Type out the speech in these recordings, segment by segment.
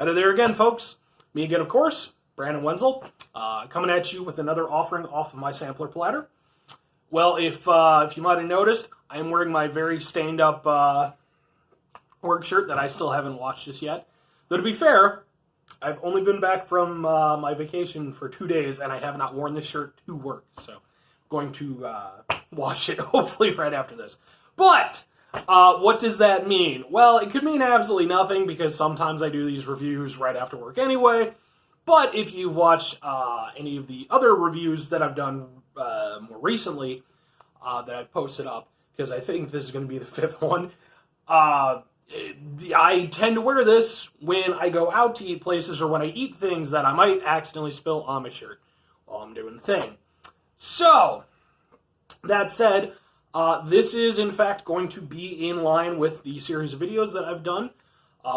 Howdy there again, folks. Me again, of course, Brandon Wenzel, coming at you with another offering off of my sampler platter. Well, if you might have noticed, I'm wearing my very stained-up work shirt that I still haven't washed just yet. Though to be fair, I've only been back from my vacation for 2 days, and I have not worn this shirt to work. So I'm going to wash it, hopefully, right after this. But what does that mean? Well, it could mean absolutely nothing, because sometimes I do these reviews right after work anyway. But if you've watched any of the other reviews that I've done more recently, that I've posted up, because I think this is going to be the 5th one, I tend to wear this when I go out to eat places or when I eat things that I might accidentally spill on my shirt while I'm doing the thing. So, that said, this is in fact going to be in line with the series of videos that I've done,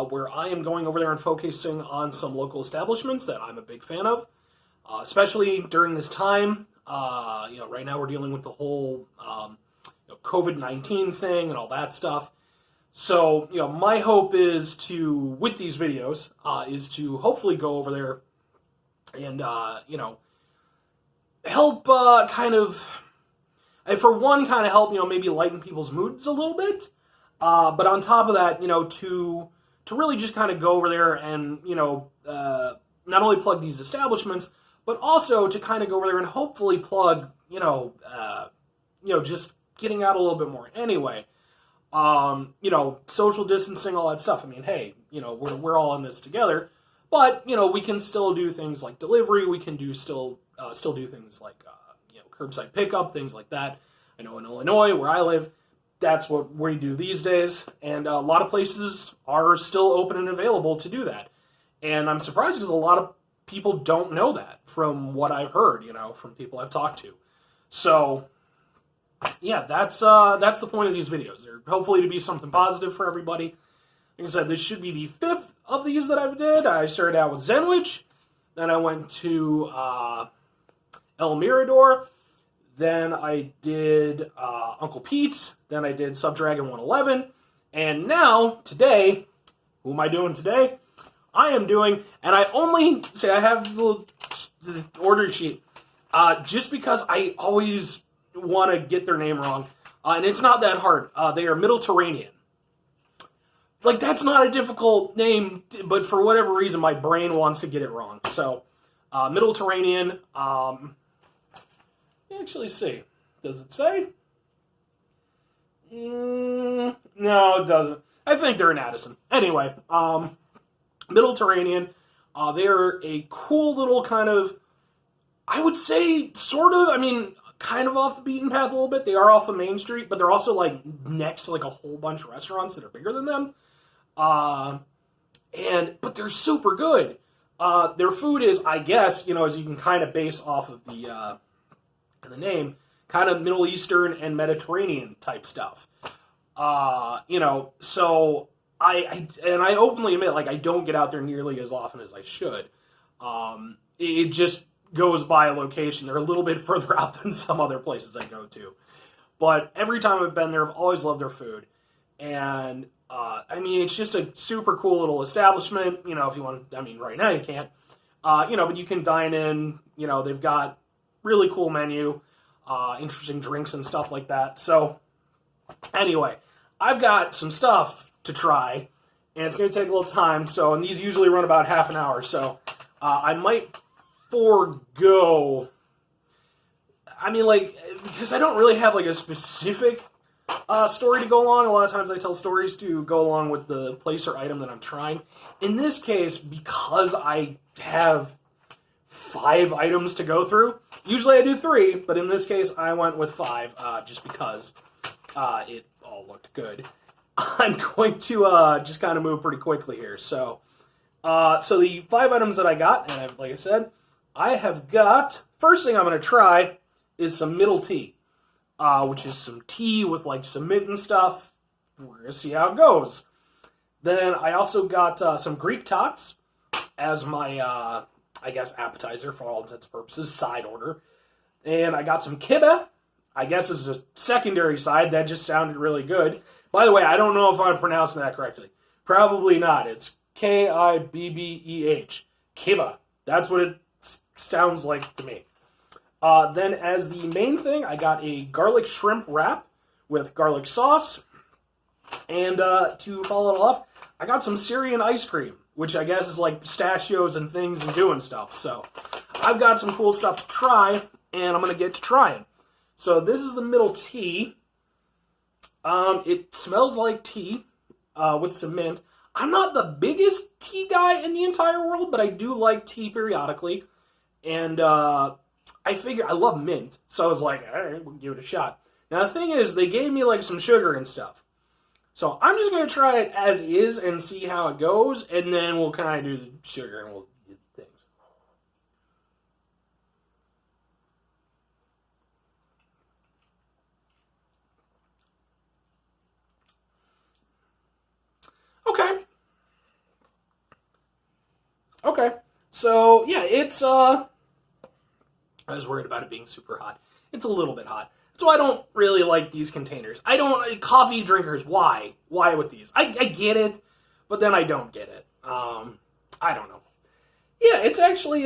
where I am going over there and focusing on some local establishments that I'm a big fan of, especially during this time. Right now we're dealing with the whole COVID-19 thing and all that stuff. So, my hope is to, with these videos, is to hopefully go over there and, help for one, kind of help, maybe lighten people's moods a little bit. But on top of that, to really just kind of go over there and, not only plug these establishments, but also to kind of go over there and hopefully plug, just getting out a little bit more anyway. Social distancing, all that stuff. I mean, hey, we're all in this together, but, we can still do things like delivery. We can still do things like, curbside pickup, things like that. I know in Illinois, where I live, that's what we do these days. And a lot of places are still open and available to do that. And I'm surprised because a lot of people don't know that from what I've heard, from people I've talked to. So, yeah, that's the point of these videos. They're hopefully to be something positive for everybody. Like I said, this should be the 5th of these that I've did. I started out with Zenwich, then I went to El Mirador, then I did Uncle Pete's, then I did Subdragon 111, and now, today, who am I doing today? I am doing, and I only say I have the order sheet, just because I always want to get their name wrong, and it's not that hard. They are Middleterranean. Like, that's not a difficult name, but for whatever reason, my brain wants to get it wrong. So, Middleterranean, actually see. Does it say? No, it doesn't. I think they're in Addison. Anyway, Middleterranean, they're a cool little kind of, I would say, sort of, kind of off the beaten path a little bit. They are off of Main Street, but they're also, next to, a whole bunch of restaurants that are bigger than them. But they're super good. Their food is, I guess, as you can kind of base off of the name, kind of Middle Eastern and Mediterranean type stuff. So I openly admit, I don't get out there nearly as often as I should. It just goes by a location. They're a little bit further out than some other places I go to. But every time I've been there, I've always loved their food. And, it's just a super cool little establishment. If you want to, right now you can't. But you can dine in. They've got really cool menu, interesting drinks and stuff like that. So, anyway, I've got some stuff to try, and it's going to take a little time. So, and these usually run about half an hour. So, I might forego, because I don't really have, a specific story to go along. A lot of times I tell stories to go along with the place or item that I'm trying. In this case, because I have 5 items to go through, usually I do 3, but in this case I went with 5, just because it all looked good. I'm going to just kind of move pretty quickly here. So the 5 items that I got, and like I said, I have got, first thing I'm going to try is some middle tea, which is some tea with some mint and stuff. We're going to see how it goes. Then I also got some Greek tots as my, appetizer for all intents and purposes, side order. And I got some kibbeh, I guess as a secondary side. That just sounded really good. By the way, I don't know if I'm pronouncing that correctly. Probably not. It's Kibbeh. Kibbeh. That's what it sounds like to me. Then as the main thing, I got a garlic shrimp wrap with garlic sauce. And to follow it off, I got some Syrian ice cream, which I guess is like pistachios and things and doing stuff. So I've got some cool stuff to try, and I'm going to get to trying. So this is the middle tea. It smells like tea with some mint. I'm not the biggest tea guy in the entire world, but I do like tea periodically. And I figure I love mint, so I was like, all right, we'll give it a shot. Now the thing is, they gave me like some sugar and stuff. So I'm just going to try it as is and see how it goes, and then we'll kind of do the sugar and we'll do things. Okay. So, yeah, it's, I was worried about it being super hot. It's a little bit hot. So I don't really like these containers. Coffee drinkers, why? Why with these? I get it, but then I don't get it. I don't know. Yeah, it's actually,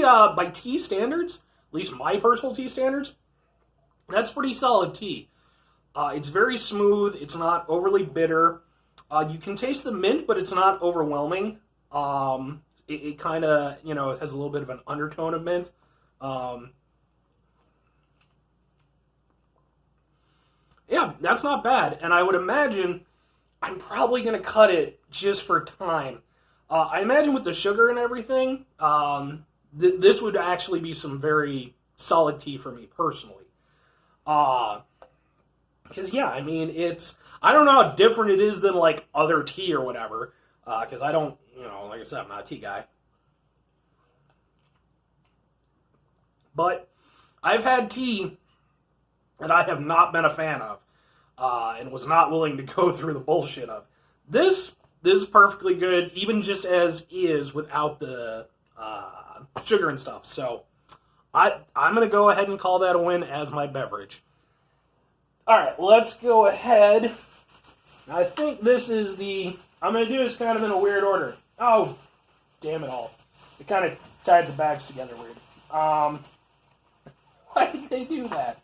by tea standards, at least my personal tea standards, that's pretty solid tea. It's very smooth. It's not overly bitter. You can taste the mint, but it's not overwhelming. It kind of, has a little bit of an undertone of mint. Yeah, that's not bad. And I would imagine I'm probably going to cut it just for time. I imagine with the sugar and everything, this would actually be some very solid tea for me personally. Because, yeah, I mean, I don't know how different it is than, like, other tea or whatever. Because I don't, like I said, I'm not a tea guy. But I've had tea that I have not been a fan of, and was not willing to go through the bullshit of. This is perfectly good, even just as is, without the sugar and stuff. So I'm going to go ahead and call that a win as my beverage. Alright, let's go ahead. I think this is I'm going to do this kind of in a weird order. Oh, damn it all. They kind of tied the bags together weird. Why did they do that?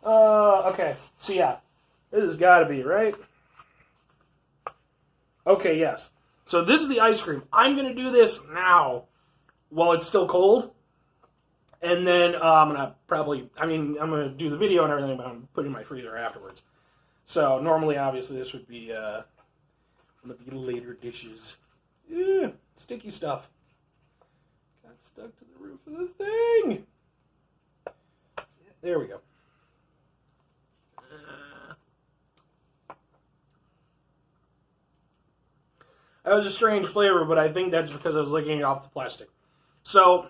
Okay, so yeah. This has got to be, right? Okay, yes. So this is the ice cream. I'm going to do this now while it's still cold. And then I'm going to do the video and everything, but I'm putting it in my freezer afterwards. So normally, obviously, this would be one of the later dishes. Ew, sticky stuff. Got stuck to the roof of the thing. There we go. That was a strange flavor, but I think that's because I was licking it off the plastic. So,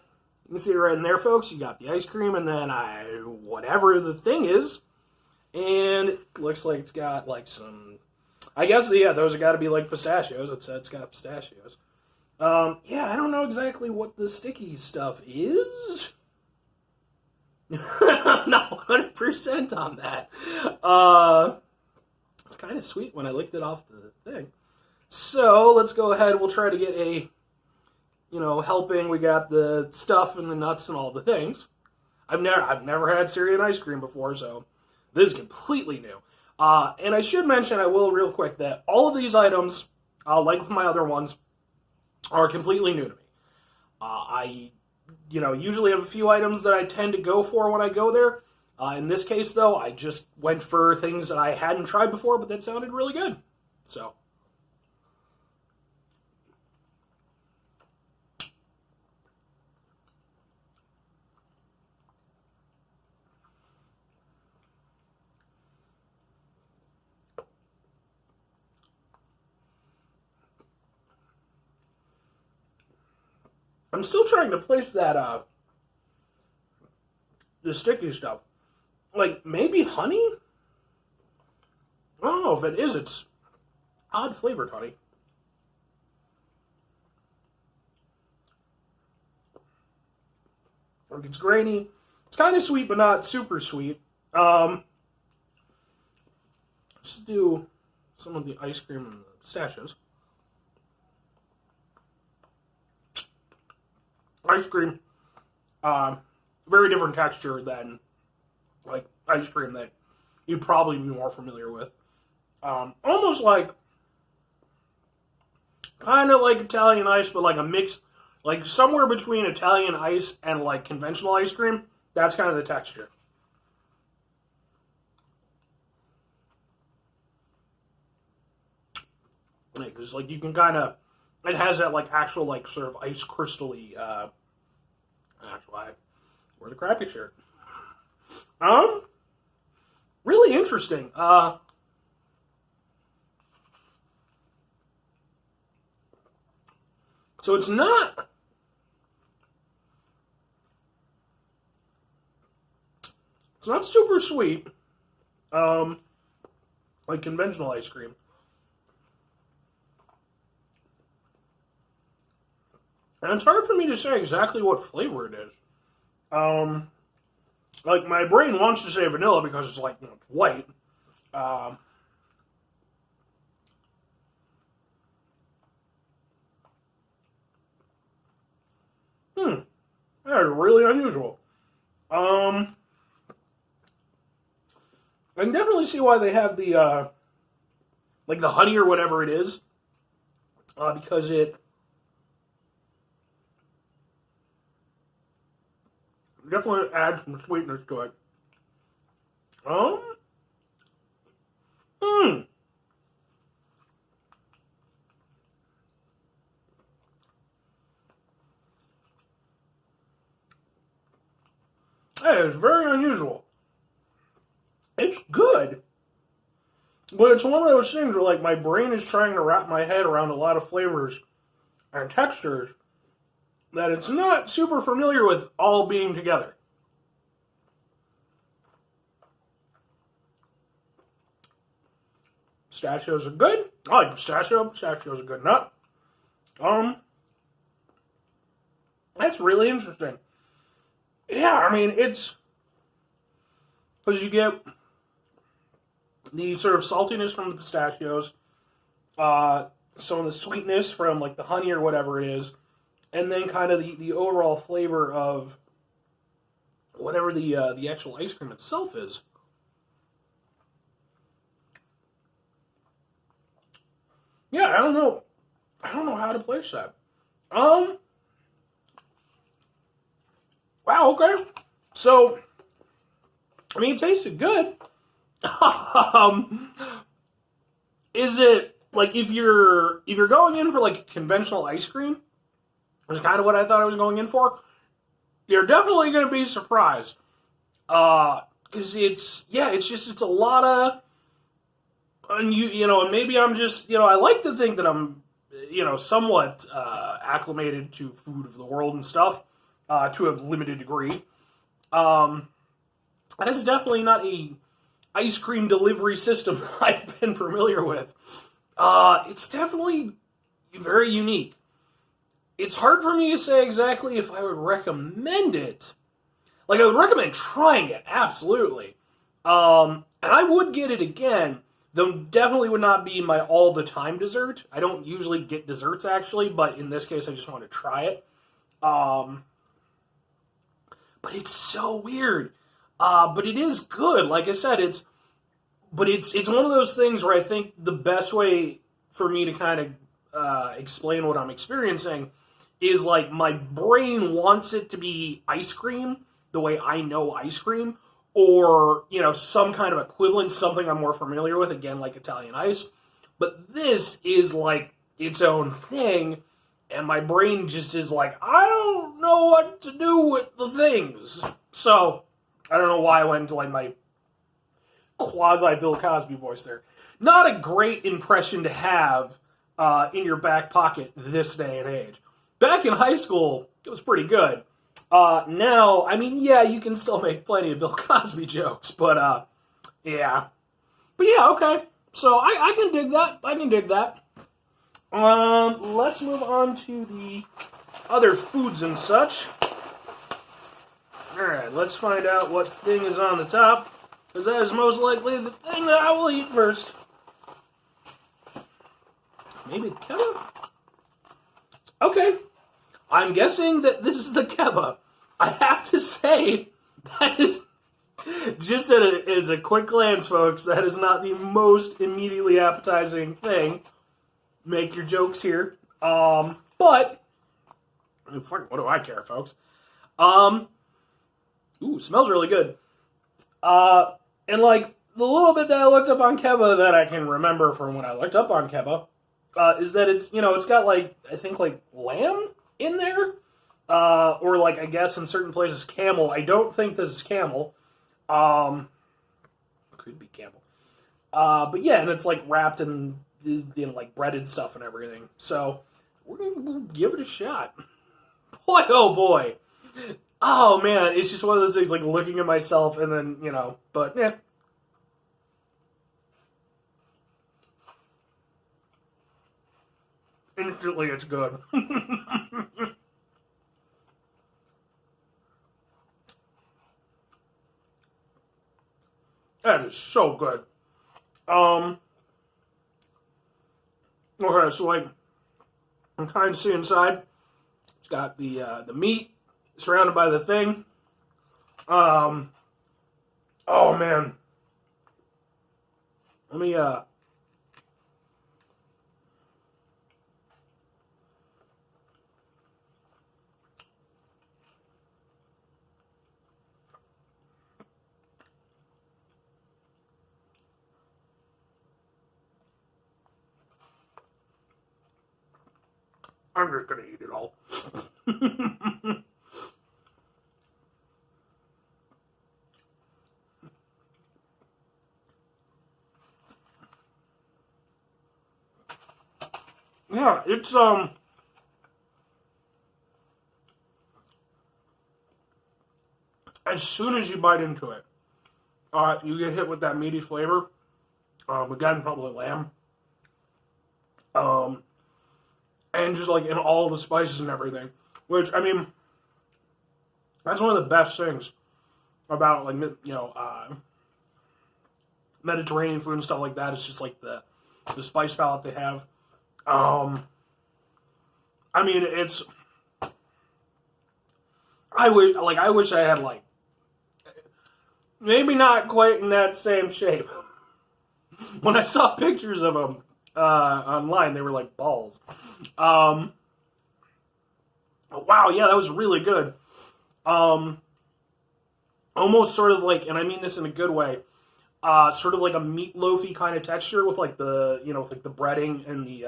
you can see it right in there, folks. You got the ice cream, and then whatever the thing is. And it looks like it's got, like, some... I guess, yeah, those have got to be, like, pistachios. It said it's got pistachios. Yeah, I don't know exactly what the sticky stuff is. I'm not 100% on that. It's kind of sweet when I licked it off the thing. So, let's go ahead. We'll try to get a, helping. We got the stuff and the nuts and all the things. I've never had Syrian ice cream before, so this is completely new. And I should mention, I will real quick, that all of these items, like with my other ones, are completely new to me. I usually have a few items that I tend to go for when I go there. In this case, though, I just went for things that I hadn't tried before, but that sounded really good. So... I'm still trying to place that, the sticky stuff. Like, maybe honey? I don't know if it is. It's odd flavored honey. Like, it's grainy. It's kind of sweet, but not super sweet. let's do some of the ice cream and the pistachios. Ice cream, very different texture than like ice cream that you'd probably be more familiar with. Almost like, kind of like Italian ice, but like a mix, like somewhere between Italian ice and like conventional ice cream. That's kind of the texture. Because like you can kind of, it has that like actual like sort of ice crystal-y, that's why I wear the crappy shirt. Really interesting. So it's not super sweet, like conventional ice cream. And it's hard for me to say exactly what flavor it is. Like, my brain wants to say vanilla because it's like, it's white. That is really unusual. I can definitely see why they have the, like the honey or whatever it is. Because it definitely adds some sweetness to it. That is very unusual. It's good. But it's one of those things where, like, my brain is trying to wrap my head around a lot of flavors and textures that it's not super familiar with all being together. Pistachios are good. I like pistachio. Pistachios are good nut. That's really interesting. Yeah, I mean, it's because you get the sort of saltiness from the pistachios, some of the sweetness from like the honey or whatever it is, and then kind of the overall flavor of whatever the actual ice cream itself is. Yeah, I don't know how to place that. Wow, okay. So, I mean, it tasted good. Is it, like, if you're going in for, like, conventional ice cream, which is kind of what I thought I was going in for, you're definitely going to be surprised. Because it's a lot of, and and maybe I'm just, I like to think that I'm, somewhat acclimated to food of the world and stuff. To a limited degree. And it's definitely not a ice cream delivery system I've been familiar with. It's definitely very unique. It's hard for me to say exactly if I would recommend it. Like, I would recommend trying it, absolutely. And I would get it again, though definitely would not be my all-the-time dessert. I don't usually get desserts, actually, but in this case, I just want to try it. But it's so weird. But it is good. Like I said, it's one of those things where I think the best way for me to kind of explain what I'm experiencing is like my brain wants it to be ice cream the way I know ice cream, or, some kind of equivalent, something I'm more familiar with, again, like Italian ice. But this is like its own thing. And my brain just is like, I don't know what to do with the things. So, I don't know why I went into like my quasi-Bill Cosby voice there. Not a great impression to have in your back pocket this day and age. Back in high school, it was pretty good. Now, I mean, yeah, you can still make plenty of Bill Cosby jokes, but yeah. But yeah, okay. So, I can dig that. Let's move on to the other foods and such. Alright, let's find out what thing is on the top, because that is most likely the thing that I will eat first. Maybe kebab? Okay. I'm guessing that this is the kebab. I have to say, that is, just as a quick glance, folks, that is not the most immediately appetizing thing. Make your jokes here. But, what do I care, folks? Smells really good. And like, the little bit that I looked up on kebab that I can remember from when I looked up on kebab, is that it's, it's got like, I think like lamb in there, or like, I guess in certain places camel. I don't think this is camel. Could be camel. But yeah, and it's like wrapped in like breaded stuff and everything. So we'll give it a shot. Boy, oh boy. Oh man, it's just one of those things like looking at myself and then, but yeah. Instantly, it's good. That is so good. Okay, so like, I'm kind of seeing inside. It's got the meat surrounded by the thing. Oh man. Let me I'm just gonna eat it all. Yeah, it's as soon as you bite into it, you get hit with that meaty flavor. Again, probably lamb. And just like in all the spices and everything, which I mean, that's one of the best things about like Mediterranean food and stuff like that. It's just like the spice palette they have. I mean, it's. I wish I had like maybe not quite in that same shape. When I saw pictures of them online, they were like balls. Wow, yeah, that was really good. Almost sort of like, and I mean this in a good way, sort of like a meatloafy kind of texture with like the, like the breading and the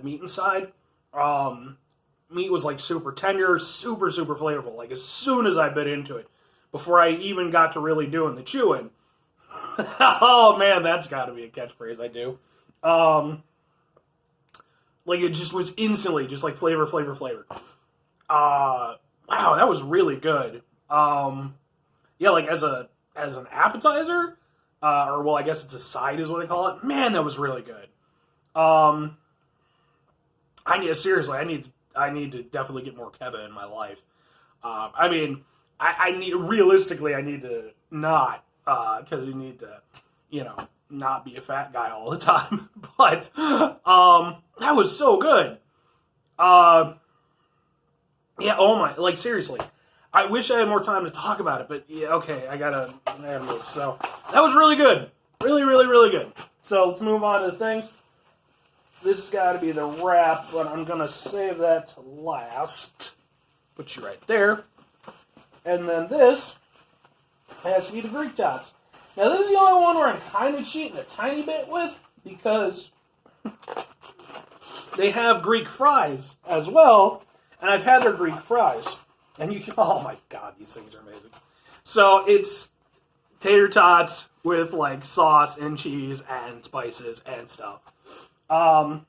meat inside. Meat was like super tender, super, super flavorful. Like as soon as I bit into it, before I even got to really doing the chewing. Oh man, that's got to be a catchphrase I do. Like it just was instantly just like flavor. Wow, that was really good. Yeah, like as an appetizer, or well, I guess it's a side is what they call it. Man, that was really good. I need to definitely get more kebab in my life. I mean, I need to not, because you need to, not be a fat guy all the time. But that was so good. Yeah, oh my, like seriously. I wish I had more time to talk about it, but yeah, okay, I gotta move. So that was really good. Really, really, really good. So let's move on to the things. This has got to be the wrap, but I'm gonna save that to last. Put you right there. And then this has to be the Greek tots. Now this is the only one where I'm kind of cheating a tiny bit with, because they have Greek fries as well, and I've had their Greek fries. And you can, oh my god, these things are amazing. So it's tater tots with like sauce and cheese and spices and stuff. The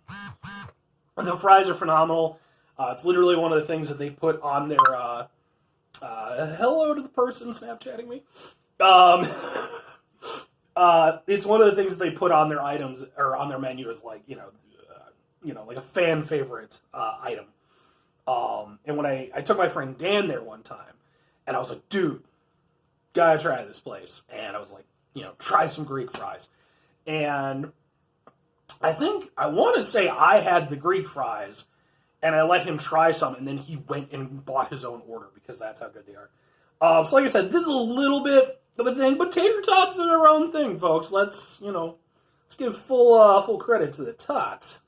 fries are phenomenal. It's literally one of the things that they put on their, hello to the person Snapchatting me. It's one of the things that they put on their items, or on their menu as like, like a fan favorite, item. And when I took my friend Dan there one time, and I was like, dude, gotta try this place. And I was like, try some Greek fries. And I want to say I had the Greek fries, and I let him try some, and then he went and bought his own order because that's how good they are. So like I said, this is a little bit of a thing, but tater tots are their own thing, folks. Let's give full credit to the tots.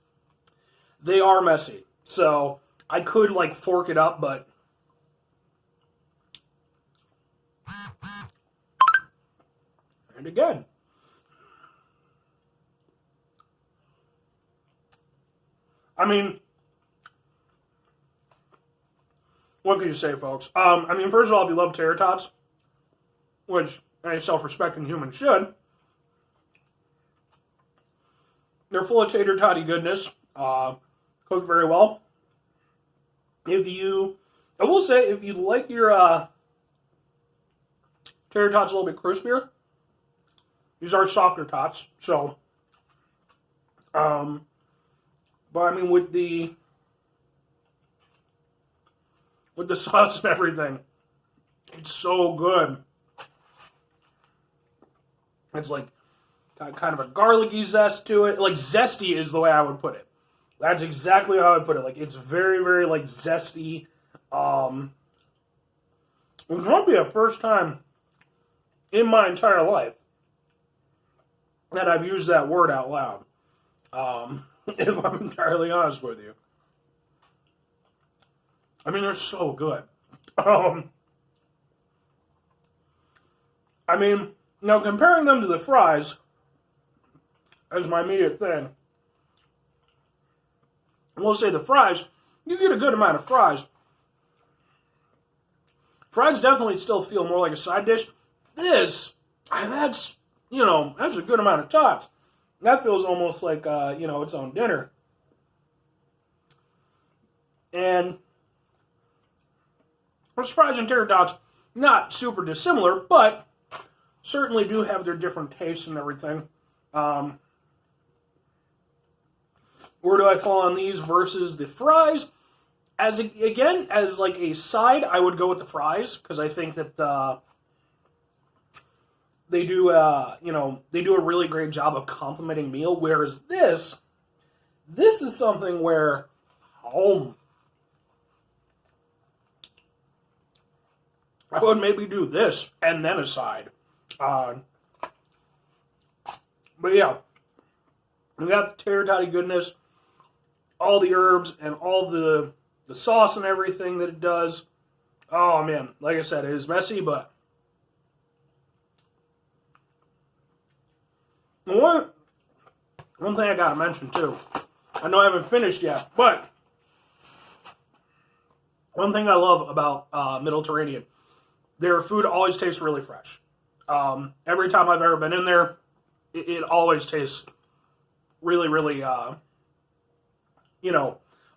They are messy, so I could like fork it up, but and again. I mean, what can you say, folks? First of all, if you love tater tots, which any self-respecting human should, they're full of tater totty goodness, cooked very well. I will say, if you like your tater tots a little bit crispier, these are softer tots, so, but I mean, with the sauce and everything, it's so good. It's like got kind of a garlicky zest to it. Like zesty is the way I would put it. That's exactly how I would put it. Like it's very, very like zesty. It might be the first time in my entire life that I've used that word out loud. If I'm entirely honest with you. I mean, they're so good. Now comparing them to the fries as my immediate thing, I will say the fries, you get a good amount of fries. Fries definitely still feel more like a side dish. That's a good amount of tots. That feels almost like, its own dinner. And those fries and tater tots, not super dissimilar, but certainly do have their different tastes and everything. Where do I fall on these versus the fries? As like a side, I would go with the fries, because I think that they do a really great job of complementing meal. Whereas this is something where, I would maybe do this and then a side. But yeah, we got the tater totty goodness, all the herbs and all the sauce and everything that it does. Oh man, like I said, it is messy, but one thing I gotta mention too, I know I haven't finished yet, but one thing I love about Middleterranean, their food always tastes really fresh. Every time I've ever been in there, it always tastes really, really,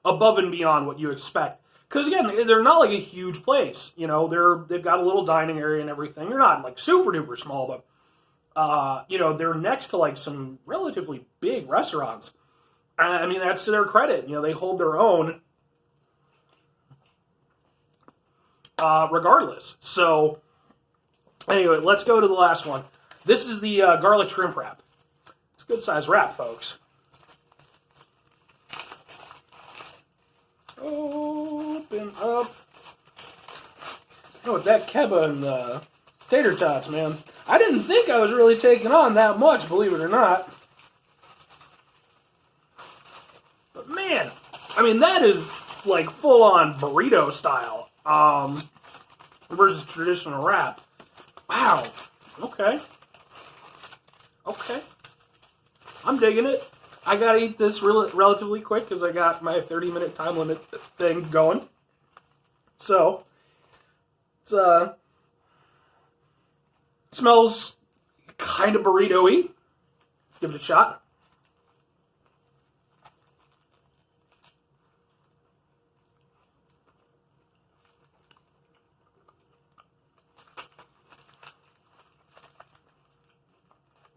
above and beyond what you expect. Because again, they're not like a huge place. They've got a little dining area and everything. They're not like super duper small, but they're next to like some relatively big restaurants. I mean, that's to their credit. They hold their own, regardless. So, anyway, let's go to the last one. This is the garlic shrimp wrap. It's a good size wrap, folks. Open up. With that kebab and the tater tots, man. I didn't think I was really taking on that much, believe it or not. But man, I mean, that is like full-on burrito style versus traditional wrap. Wow. Okay. I'm digging it. I gotta eat this relatively quick because I got my 30-minute time limit thing going. So, it's smells kind of burrito-y. Give it a shot.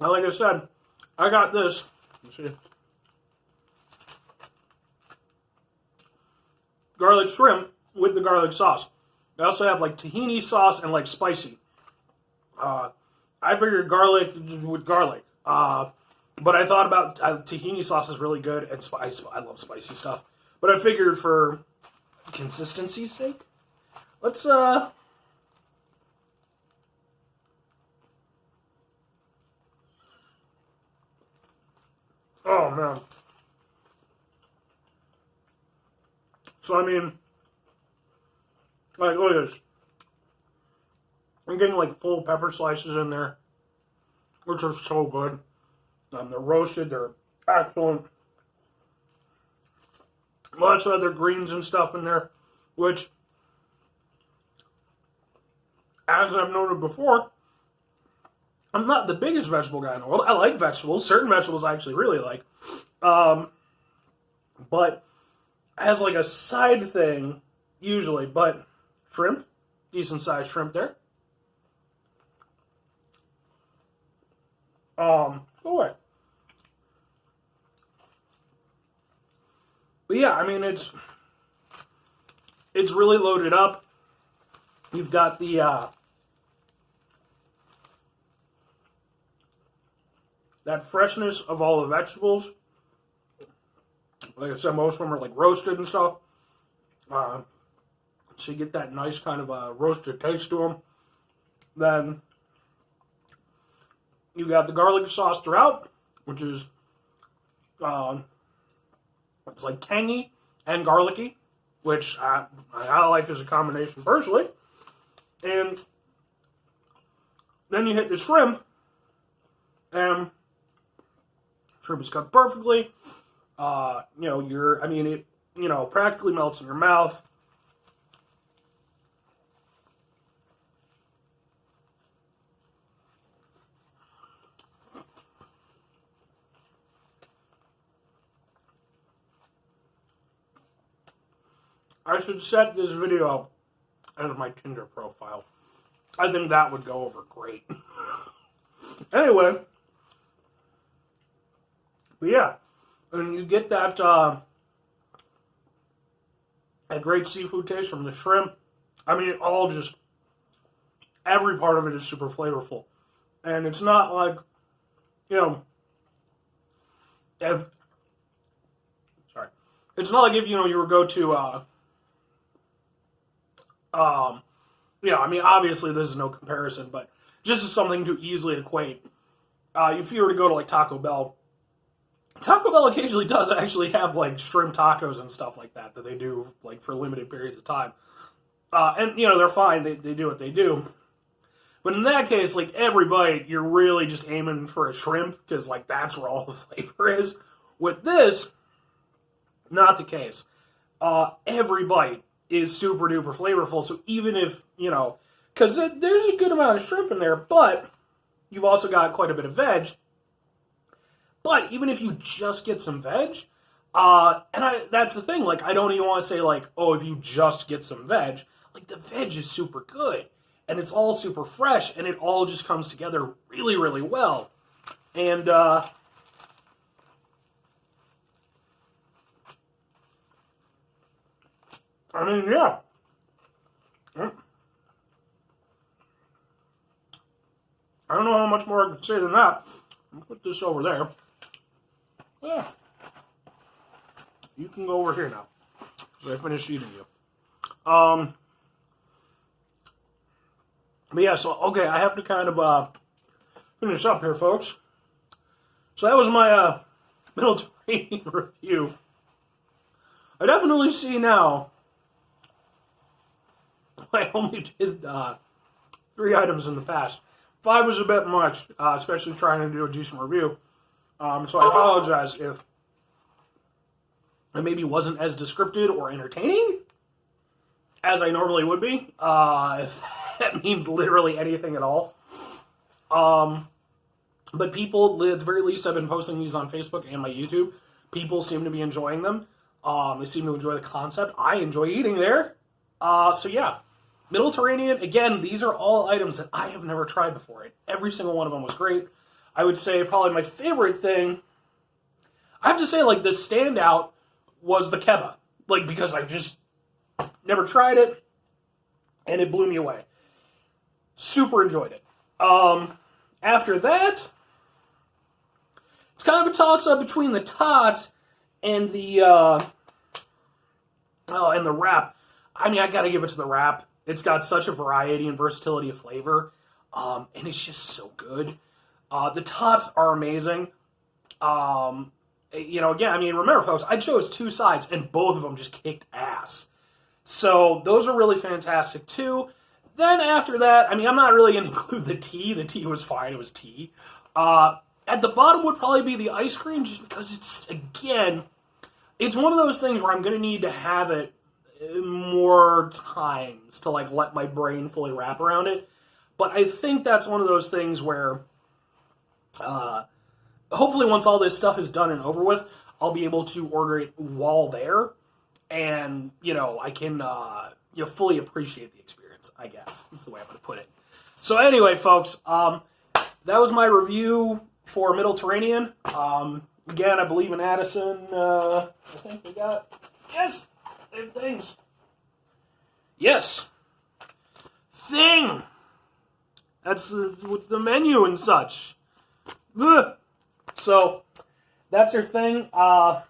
Now, like I said, I got this. Let's see. Garlic shrimp with the garlic sauce. They also have like tahini sauce and like spicy. I figured garlic with garlic. But I thought about tahini sauce is really good, and I love spicy stuff. But I figured for consistency's sake, let's oh man. So I mean, like look at this. I'm getting like full pepper slices in there, which are so good. They're roasted. They're excellent. Lots of other greens and stuff in there, which, as I've noted before, I'm not the biggest vegetable guy in the world. I like vegetables. Certain vegetables I actually really like. But as like a side thing, usually, but shrimp, decent sized shrimp there. Go away. But yeah, I mean, it's really loaded up. You've got the that freshness of all the vegetables. Like I said, most of them are like roasted and stuff. So you get that nice kind of roasted taste to them. Then you got the garlic sauce throughout, which is it's like tangy and garlicky, which I like as a combination personally. And then you hit the shrimp, and shrimp is cut perfectly. It practically melts in your mouth. I should set this video as my Tinder profile. I think that would go over great. Anyway, but yeah, and you get that that great seafood taste from the shrimp. I mean, every part of it is super flavorful, and it's not like, it's not like if you were go to obviously this is no comparison, but just as something to easily equate, if you were to go to like Taco Bell occasionally does actually have like shrimp tacos and stuff like that they do like for limited periods of time. And they're fine, they do what they do. But in that case, like every bite, you're really just aiming for a shrimp because like that's where all the flavor is. With this, not the case. Every bite is super duper flavorful. So even if, because there's a good amount of shrimp in there, but you've also got quite a bit of veg. But even if you just get some veg, that's the thing, like I don't even want to say like, oh, if you just get some veg, like the veg is super good. And it's all super fresh, and it all just comes together really, really well. And, yeah. I don't know how much more I can say than that. I'll put this over there. Yeah. You can go over here now. So I finished eating you. But yeah, so, okay, I have to kind of finish up here, folks. So that was my Middleterranean review. I definitely see now I only did 3 items in the past. 5 was a bit much, especially trying to do a decent review. So I apologize if it maybe wasn't as descriptive or entertaining as I normally would be. If that means literally anything at all. But people, at the very least, I've been posting these on Facebook and my YouTube. People seem to be enjoying them. They seem to enjoy the concept. I enjoy eating there. So yeah, Middleterranean, again, these are all items that I have never tried before. Every single one of them was great. I would say probably my favorite thing, I have to say, like, the standout was the kebab. Like, because I just never tried it, and it blew me away. Super enjoyed it. After that, it's kind of a toss-up between the tots and the wrap. I mean, I gotta give it to the wrap. It's got such a variety and versatility of flavor, and it's just so good. The tots are amazing. Again, I mean, remember, folks, I chose 2 sides, and both of them just kicked ass. So those are really fantastic, too. Then after that, I mean, I'm not really going to include the tea. The tea was fine. It was tea. At the bottom would probably be the ice cream, just because it's one of those things where I'm going to need to have it more times to, like, let my brain fully wrap around it. But I think that's one of those things where, hopefully once all this stuff is done and over with, I'll be able to order it while there, and, I can, fully appreciate the experience, I guess. That's the way I'm going to put it. So anyway, folks, that was my review for Middleterranean. Again, I believe in Addison. I think we got... Yes! They have things. Yes! Thing! That's with the menu and such. Ugh. So, that's your thing. One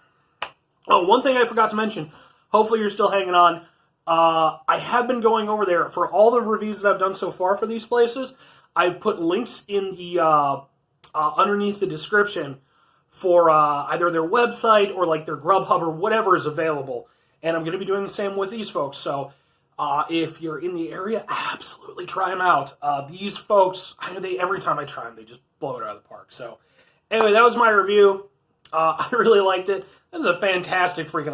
thing I forgot to mention. Hopefully you're still hanging on. I have been going over there for all the reviews that I've done so far for these places. I've put links in the underneath the description for either their website or like their Grubhub or whatever is available. And I'm going to be doing the same with these folks. So if you're in the area, absolutely try them out. These folks, every time I try them, they just blow it out of the park. So anyway, that was my review. I really liked it. That was a fantastic freaking